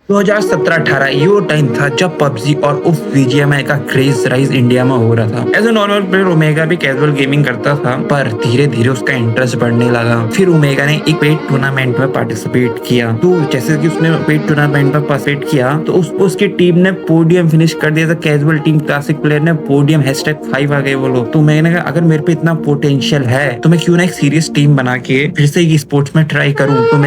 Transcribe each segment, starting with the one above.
2017-18 ये वो टाइम था जब पबजी और उफ बीजीएमआई का क्रेज राइज इंडिया में हो रहा था। As a normal player omega भी कैजुअल गेमिंग करता था, पर धीरे धीरे उसका इंटरेस्ट बढ़ने लगा। फिर ओमेगा ने एक पेड टूर्नामेंट में पार्टिसिपेट किया। तो जैसे कि उसने पेड टूर्नामेंट में पार्टिसिपेट किया तो उसकी टीम ने पोडियम फिनिश कर दिया था। कैजुअल टीम क्लासिक प्लेयर ने पोडियम #5 आ गए वो लोग। तो मैंने कहा अगर मेरे पे इतना पोटेंशियल है तो मैं क्यों ना एक सीरियस टीम बना के फिर से स्पोर्ट्स में ट्राई करूं। तो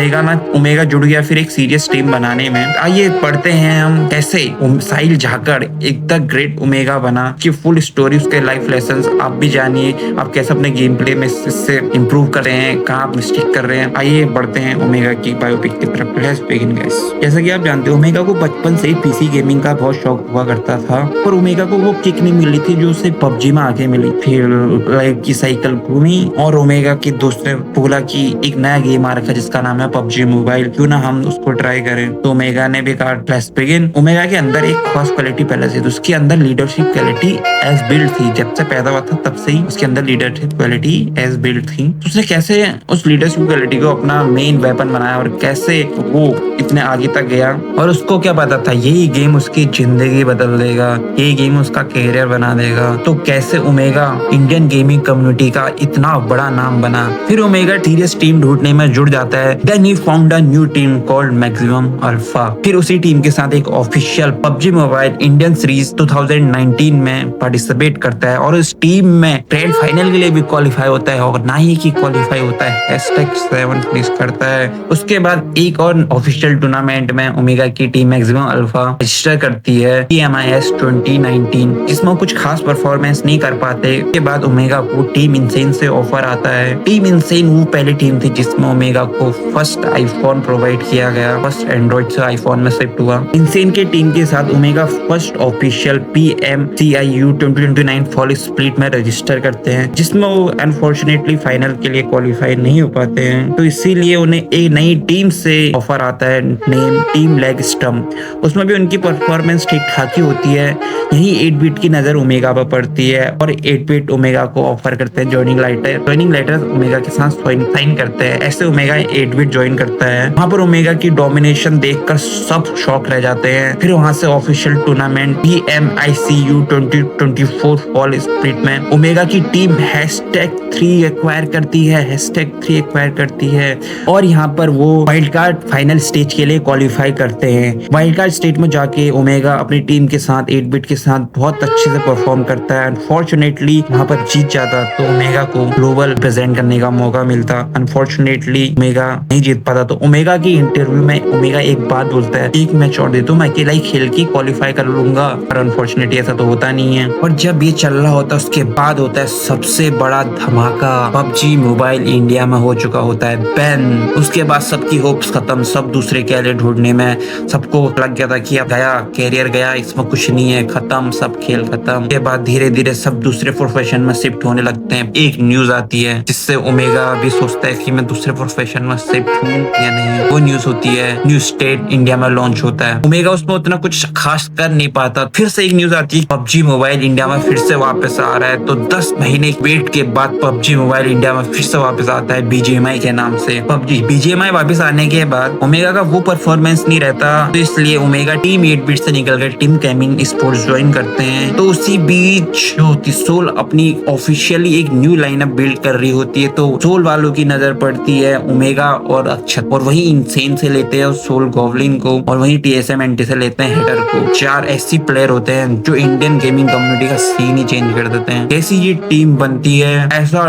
ओमेगा जुड़ गया फिर एक सीरियस टीम बनाने में। आइए पढ़ते हैं हम कैसे साहिल झाकड़ एक द ग्रेट ओमेगा बना, कि फुल स्टोरी, उसके लाइफ लेसन्स आप भी जानिए, आप कैसे अपने गेम प्ले में इससे इंप्रूव कर रहे हैं, कहाँ आप मिस्टेक कर रहे हैं। आइए बढ़ते हैं ओमेगा की बायोपिक की तरफ। Let's begin guys. जैसा कि आप जानते हो ओमेगा को बचपन से ही पीसी गेमिंग का बहुत शौक हुआ करता था, पर ओमेगा को वो किक नहीं मिली थी जो उसे पबजी में आके मिली। फिर लाइफ की साइकिल घूमी और ओमेगा के दोस्त ने बोला कि एक नया गेम आ रखा है जिसका नाम है पबजी मोबाइल, क्यों ना हम उसको ट्राई करें। तो ओमेगा ने भी कहा लेट्स बिगिन। ओमेगा के अंदर एक खास क्वालिटी पहले से थी, उसके अंदर लीडरशिप क्वालिटी एज बिल्ड थी। जब से पैदा हुआ था तब से ही उसके अंदर लीडरशिप क्वालिटी एज बिल्ड थी। तो उसने कैसे उस लीडरशिप क्वालिटी को अपना मेन वेपन बनाया और कैसे वो इतने आगे तक गया। और उसको क्या पता था यही गेम उसकी जिंदगी बदल देगा, यही गेम उसका कैरियर बना देगा। तो कैसे ओमेगा इंडियन गेमिंग कम्युनिटी का इतना बड़ा नाम बना। फिर ओमेगा सीरियस टीम ढूंढने में जुड़ जाता है। Then he found a new team called maximum alpha. फिर उसी टीम के साथ एक official PUBG mobile Indian series 2019 में पार्टिसिपेट करता है और इस टीम में ग्रैंड फाइनल के लिए भी क्वालिफाई होता है और ना ही की क्वालिफाई होता है #7 फिनिश करता है। उसके बाद एक और ऑफिशियल टूर्नामेंट में ओमेगा की टीम मैक्सिमम अल्फा रजिस्टर करती है PMIS 2019, जिसमें कुछ खास परफॉर्मेंस नहीं कर पाते। उसके बाद ओमेगा को टीम इनसेन से ऑफर आता है। टीम इनसेन वो पहली टीम थी जिसमें ओमेगा को फर्स्ट आईफोन प्रोवाइड किया गया, फर्स्ट एंड्रॉइड से आईफोन में शिफ्ट हुआ। इनसेन के टीम के साथ omega first official PMCIU 2029 fall split में रजिस्टर करते हैं, जिसमें वो अनफॉर्चुनेटली फाइनल के लिए क्वालिफाई नहीं हो पाते हैं। तो इसीलिए उन्हें एक नई टीम से ऑफर आता है नेम टीम लेग स्टम। उसमें भी उनकी परफॉर्मेंस ठीक ठाक ही होती है। यही 8 बिट की नजर ओमेगा पर पड़ती है और 8 बिट ओमेगा को ऑफर करते हैं ज्वाइनिंग लेटर ओमेगा के साथ साइन करते हैं। ऐसे ओमेगा 8 बिट ज्वाइन करता है। वहां पर ओमेगा की डोमिनेशन देखकर सब शॉक रह जाते हैं। फिर वहां से official tournament PMICU 2024 fall split में ओमेगा की टीम #3 एक्वायर करती है और यहाँ पर वो वाइल्ड कार्ड फाइनल स्टेज के लिए क्वालिफाई करते हैं। वाइल्ड कार्ड स्टेज में जाके ओमेगा अपनी टीम के साथ 8 बिट के साथ बहुत अच्छे से परफॉर्म करता है। अनफॉर्चुनेटली वहां पर जीत जाता तो ओमेगा को ग्लोबल प्रेजेंट करने का मौका मिलता। अनफॉर्चुनेटली ओमेगा नहीं जीत पाता। तो ओमेगा की इंटरव्यू में ओमेगा एक बात बोलता है, एक मैच और दे दो, मैं अकेला ही खेल के क्वालिफाई कर लूंगा। पर अनफॉर्चुनेटली ऐसा तो होता नहीं है। और जब ये चल रहा होता है उसके बाद होता है सबसे बड़ा धमाका। पबजी मोबाइल इंडिया में हो चुका होता है बैन। उसके बाद सबकी होप्स खत्म, सब दूसरे कैरियर ढूंढने में सबको लग गया था कि अब गया कैरियर गया, इसमें कुछ नहीं है, खत्म, सब खेल खत्म। के बाद धीरे धीरे सब दूसरे प्रोफेशन में शिफ्ट होने लगते हैं। एक न्यूज आती है जिससे ओमेगा भी सोचता है कि मैं दूसरे प्रोफेशन में शिफ्ट हूँ या नहीं। वो न्यूज होती है न्यू स्टेट इंडिया में लॉन्च होता है। ओमेगा उसमें उतना कुछ खास कर नहीं पाता। फिर से एक न्यूज आती है पबजी मोबाइल इंडिया में फिर से वापस आ रहा है। तो 10 महीने वेट के बाद पबजी मोबाइल इंडिया में फिर से वापस आता है BGMI के नाम से। पबजी BGMI वापस आने के बाद ओमेगा का वो परफॉर्मेंस नहीं रहता, तो इसलिए ओमेगा टीम 8 बिट से निकल कर टीम गेमिंग स्पोर्ट्स ज्वाइन करते हैं। तो उसी बीच जो होती सोल अपनी ऑफिशियली एक न्यू लाइनअप बिल्ड कर रही होती है। तो सोल वालों की नजर पड़ती है ओमेगा और अक्षत, और वही इनसेन से लेते हैं सोल गॉवलिन को, और वही TSMNT से लेते हैं हेडर को। 4 ऐसी प्लेयर होते हैं जो इंडियन गेमिंग कम्युनिटी का सीन ही चेंज कर देते हैं। जैसी ये टीम बनती है ऐसा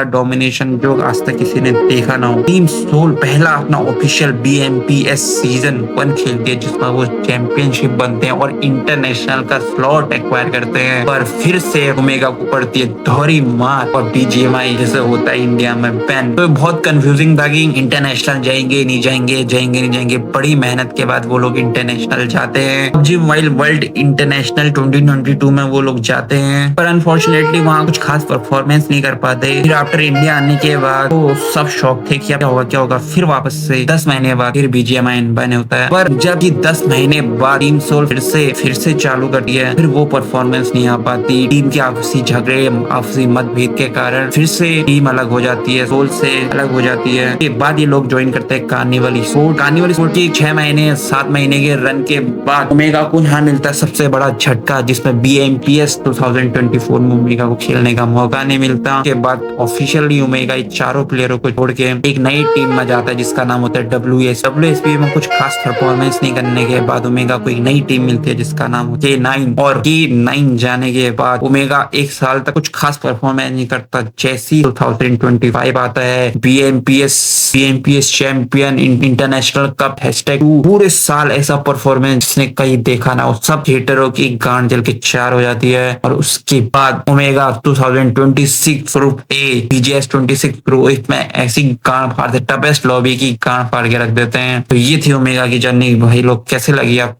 डोमिनेशन जो आज तक किसी ने देखा ना हो। टीम सोल पहला अपना ऑफिशियल BMPS सीजन 1 खेलती है जिसमें वो चैंपियनशिप बनते हैं और इंटरनेशनल का स्लॉट एक्वायर करते हैं। पर फिर से ओमेगा को पड़ती है दोहरी मार और BGMI जैसे होता है इंडिया में बैन। तो बहुत कंफ्यूजिंग था कि इंटरनेशनल जाएंगे नहीं जाएंगे। बड़ी मेहनत के बाद वो लोग इंटरनेशनल जाते हैं। पबजी मोबाइल वर्ल्ड इंटरनेशनल 2022 में वो लोग जाते हैं, पर अनफॉर्चुनेटली वहाँ कुछ खास परफॉर्मेंस नहीं कर पाते। फिर आफ्टर इंडिया आने के बाद तो सब शौक थे कि क्या होगा। फिर वापस से 10 महीने बाद फिर BGMI बने होता है। पर जब ये 10 महीने बाद टीम सोल फिर से चालू करती है, फिर वो परफॉर्मेंस नहीं आ पाती। टीम के आपसी झगड़े, आपसी मतभेद के कारण फिर से टीम अलग हो जाती है, सोल से अलग हो जाती है। के बाद ये लोग ज्वाइन करते हैं कार्निवल स्पोर्ट की एक 6 महीने 7 महीने के रन के बाद ओमेगा को यहाँ मिलता है सबसे बड़ा झटका, जिसमें BMPS 2024 में ओमेगा को खेलने का मौका नहीं मिलता। के बाद ऑफिशियली ओमेगा चारों प्लेयरों को छोड़ के एक नई टीम में जाता है जिसका नाम होता है WSB में कुछ खास परफॉर्मेंस नहीं करने के बाद ओमेगा को एक नई टीम मिलती है जिसका नाम होता है K9 और K9 जाने के बाद ओमेगा एक साल तक कुछ खास परफॉर्मेंस नहीं करता। जैसी 2025 आता है BMPS चैंपियन इंटरनेशनल कप #2 पूरे साल ऐसा परफॉर्मेंस जिसने कहीं देखा ना हो, सब हेटरों की गांड जल के चार हो जाती है। और उसके बाद omega 2026 group A BGS 26 group में ऐसी गांड फाड़ देते, टफेस्ट लॉबी की गांड फाड़ के रख देते हैं। तो ये थी ओमेगा की जर्नी। भाई लोग कैसे लगी आप